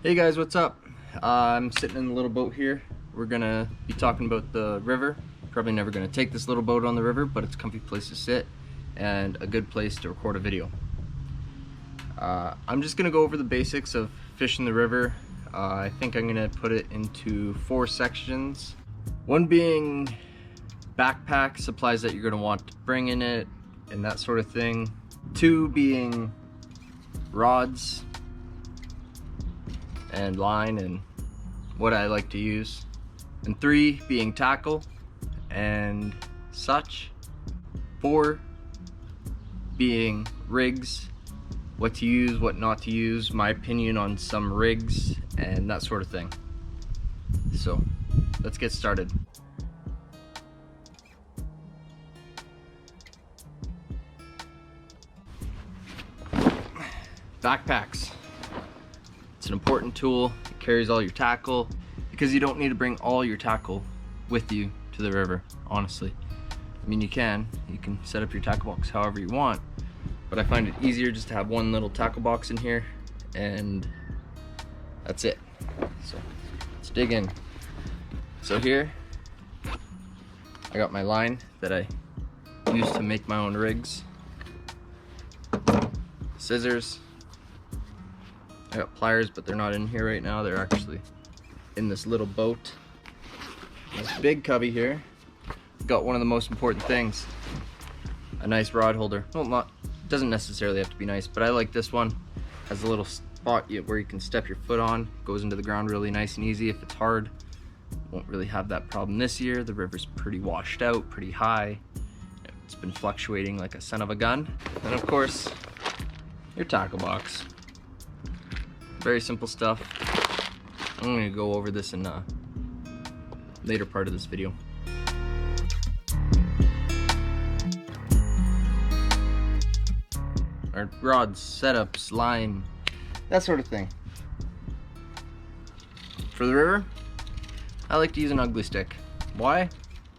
Hey guys, what's up? I'm sitting in a little boat here. We're gonna be talking about the river. Probably never gonna take this little boat on the river, but it's a comfy place to sit and a good place to record a video. I'm just gonna go over the basics of fishing the river. I think I'm gonna put it into 4 sections. One being backpack, supplies that you're gonna want to bring in it and that sort of thing. 2 being rods and line and what I like to use, and 3 being tackle and such. 4 being rigs, what to use, what not to use, my opinion on some rigs and that sort of thing. So let's get started. Backpacks. It's an important tool. It carries all your tackle because you don't need to bring all your tackle with you to the river, honestly. I mean, you can set up your tackle box however you want, but I find it easier just to have one little tackle box in here and that's it. So let's dig in. So here I got my line that I use to make my own rigs, scissors. I got pliers, but they're not in here right now. They're actually in this little boat. This big cubby here got one of the most important things, a nice rod holder. Well, doesn't necessarily have to be nice, but I like this one. Has a little spot where you can step your foot on. Goes into the ground really nice and easy. If it's hard, won't really have that problem this year. The river's pretty washed out, pretty high. It's been fluctuating like a son of a gun. And of course, your tackle box. Very simple stuff. I'm going to go over this in a later part of this video. Our rods, setups, line, that sort of thing. For the river, I like to use an ugly stick. Why?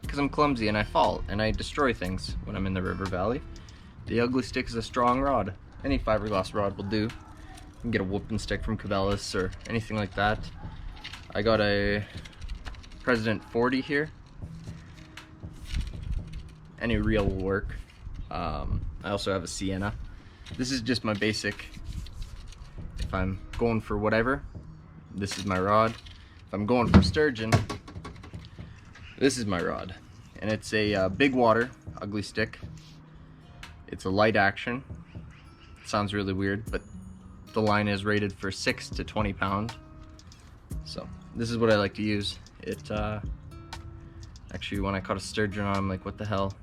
Because I'm clumsy and I fall and I destroy things when I'm in the river valley. The ugly stick is a strong rod. Any fiberglass rod will do. You can get a whooping stick from Cabela's or anything like that. I got a President 40 here. Any reel will work. I also have a Sienna. This is just my basic. If I'm going for whatever, this is my rod. If I'm going for sturgeon, this is my rod. And it's a big water ugly stick. It's a light action. It sounds really weird, but the line is rated for 6 to 20 pound. So this is what I like to use. It actually, when I caught a sturgeon on, I'm like, what the hell?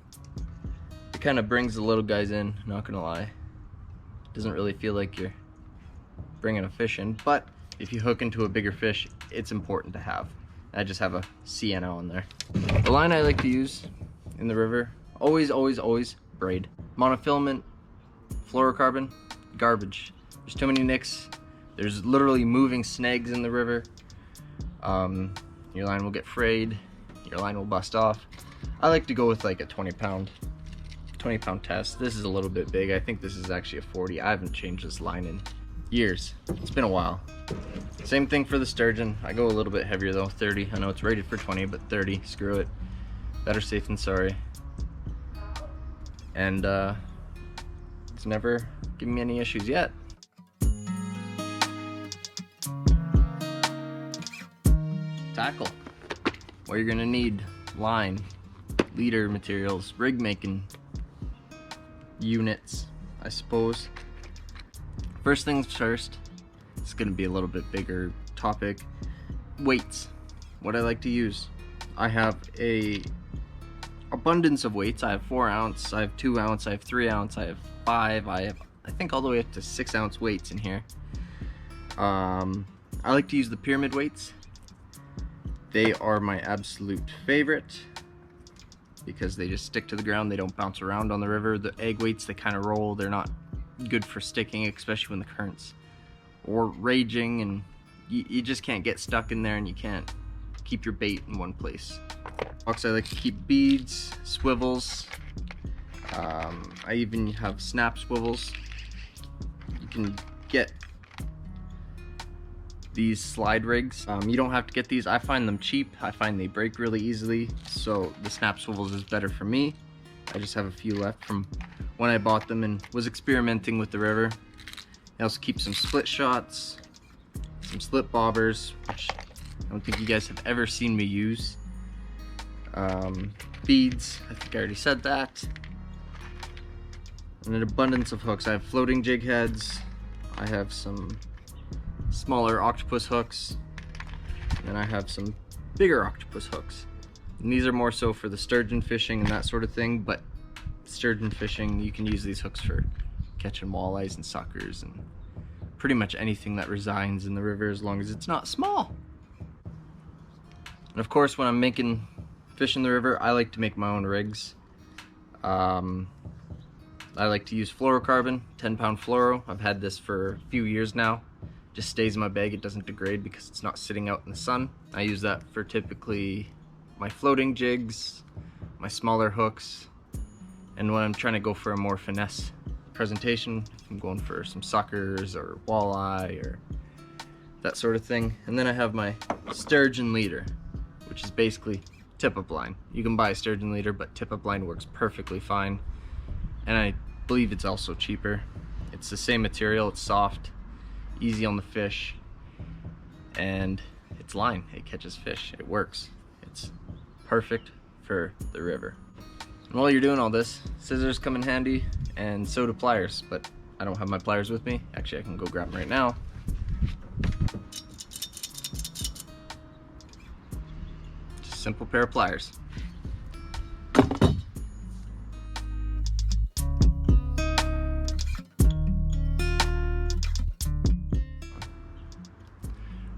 It kind of brings the little guys in, not gonna lie. Doesn't really feel like you're bringing a fish in, but if you hook into a bigger fish, it's important to have. I just have a Sienna on there. The line I like to use in the river, always braid. Monofilament, fluorocarbon, garbage. There's too many nicks. There's literally moving snags in the river. Your line will get frayed. Your line will bust off. I like to go with like a 20 pound test. This is a little bit big. I think this is actually a 40. I haven't changed this line in years. It's been a while. Same thing for the sturgeon. I go a little bit heavier though, 30. I know it's rated for 20, but 30, screw it. Better safe than sorry. And it's never given me any issues yet. Tackle. What you're gonna need: line, leader materials, rig making units, I suppose. First things first, it's gonna be a little bit bigger topic. Weights. What I like to use. I have a abundance of weights. I have 4 ounce, I have 2 ounce, I have 3 ounce, I have 5, I think all the way up to 6 ounce weights in here. I like to use the pyramid weights. They are my absolute favorite because they just stick to the ground. They don't bounce around on the river. The egg weights, they kind of roll. They're not good for sticking, especially when the currents are raging and you just can't get stuck in there and you can't keep your bait in one place. Box, I like to keep beads, swivels. I even have snap swivels. You can get these slide rigs. You don't have to get these. I find them cheap. I find they break really easily, so the snap swivels is better for me. I just have a few left from when I bought them and was experimenting with the river. I also keep some split shots, some slip bobbers, which I don't think you guys have ever seen me use. Beads, I think I already said that. And an abundance of hooks. I have floating jig heads. I have some smaller octopus hooks. And I have some bigger octopus hooks. And these are more so for the sturgeon fishing and that sort of thing, but sturgeon fishing, you can use these hooks for catching walleyes and suckers and pretty much anything that resides in the river as long as it's not small. And of course, when I'm making fish in the river, I like to make my own rigs. I like to use fluorocarbon, 10-pound fluoro. I've had this for a few years now. Just stays in my bag, it doesn't degrade because it's not sitting out in the sun. I use that for typically my floating jigs, my smaller hooks, and when I'm trying to go for a more finesse presentation, I'm going for some suckers or walleye or that sort of thing. And then I have my sturgeon leader, which is basically tip-up line. You can buy a sturgeon leader, but tip-up line works perfectly fine. And I believe it's also cheaper. It's the same material, it's soft, easy on the fish, and it's line. It catches fish, it works. It's perfect for the river. And while you're doing all this, scissors come in handy, and so do pliers, but I don't have my pliers with me. Actually, I can go grab them right now. Just a simple pair of pliers.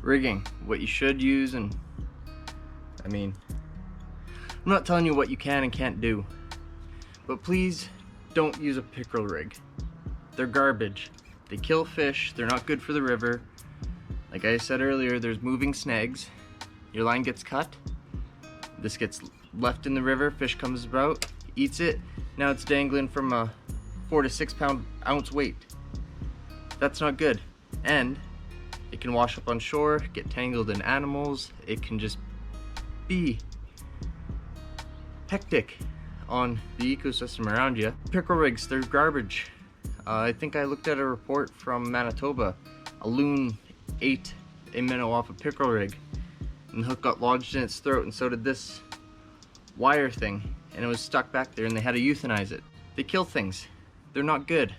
Rigging, what you should use, and I mean, I'm not telling you what you can and can't do, but please don't use a pickerel rig. They're garbage. They kill fish, they're not good for the river. Like I said earlier, there's moving snags. Your line gets cut, this gets left in the river, fish comes about, eats it, now it's dangling from a 4 to 6 ounce weight. That's not good. And it can wash up on shore, get tangled in animals, it can just be hectic on the ecosystem around you. Pickerel rigs, they're garbage. I think I looked at a report from Manitoba. A loon ate a minnow off a pickerel rig, and the hook got lodged in its throat, and so did this wire thing, and it was stuck back there, and they had to euthanize it. They kill things. They're not good.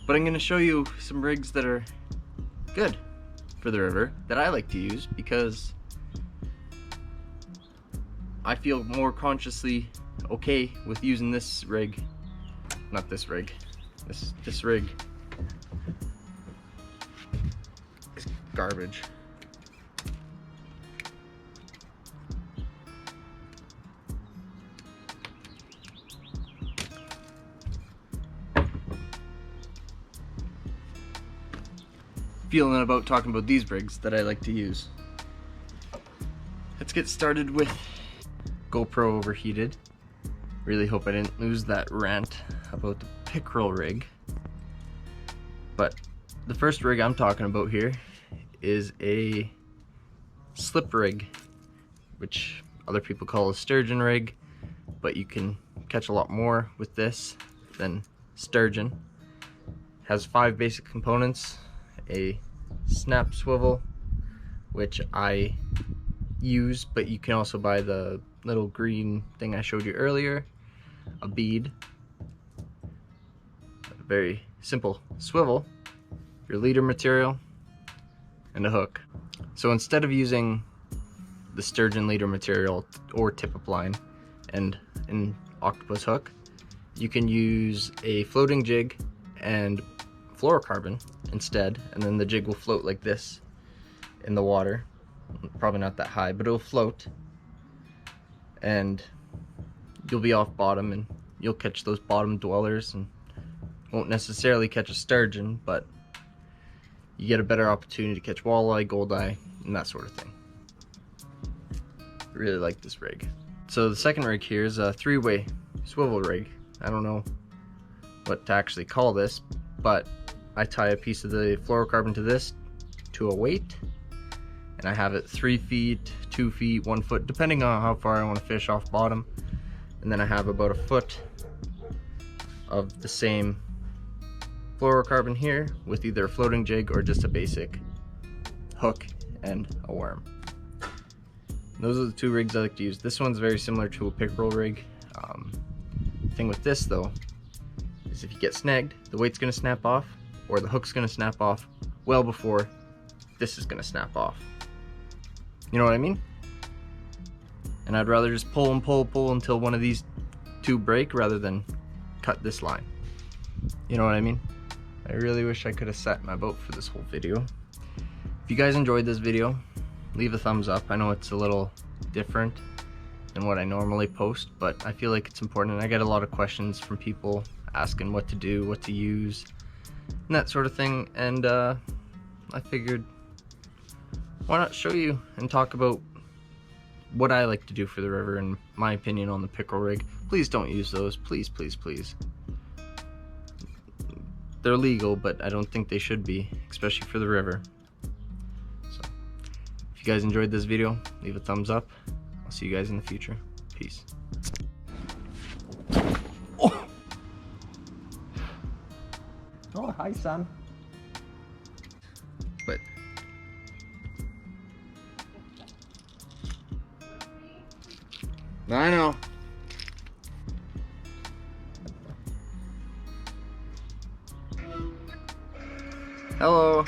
But I'm going to show you some rigs that are good for the river that I like to use because I feel more consciously okay with using this rig. Not this rig. This rig is garbage. Feeling about talking about these rigs that I like to use. Let's get started with GoPro overheated. Really hope I didn't lose that rant about the pickerel rig. But the first rig I'm talking about here is a slip rig, which other people call a sturgeon rig, but you can catch a lot more with this than sturgeon. Has 5 basic components: a snap swivel, which I use, but you can also buy the little green thing I showed you earlier, a bead, a very simple swivel, your leader material, and a hook. So instead of using the sturgeon leader material or tip-up line and an octopus hook, you can use a floating jig and fluorocarbon instead, and then the jig will float like this in the water. Probably not that high, but it'll float, and you'll be off bottom, and you'll catch those bottom dwellers, and won't necessarily catch a sturgeon, but you get a better opportunity to catch walleye, goldeye, and that sort of thing. Really like this rig. So the second rig here is a 3-way swivel rig. I don't know what to actually call this, but I tie a piece of the fluorocarbon to this, to a weight, and I have it 3 feet, 2 feet, 1 foot, depending on how far I want to fish off bottom. And then I have about a foot of the same fluorocarbon here with either a floating jig or just a basic hook and a worm. Those are the 2 rigs I like to use. This one's very similar to a pickerel rig. The thing with this though is if you get snagged, the weight's gonna snap off or the hook's gonna snap off well before this is gonna snap off. You know what I mean? And I'd rather just pull and pull, pull until one of these 2 break rather than cut this line. You know what I mean? I really wish I could have set my boat for this whole video. If you guys enjoyed this video, leave a thumbs up. I know it's a little different than what I normally post, but I feel like it's important. I get a lot of questions from people asking what to do, what to use, and that sort of thing. And I figured, why not show you and talk about what I like to do for the river and my opinion on the pickerel rig. Please don't use those, please, please, please. They're legal, but I don't think they should be, especially for the river. So, if you guys enjoyed this video, leave a thumbs up. I'll see you guys in the future. Peace. Oh, hi, son. But I know. Hello.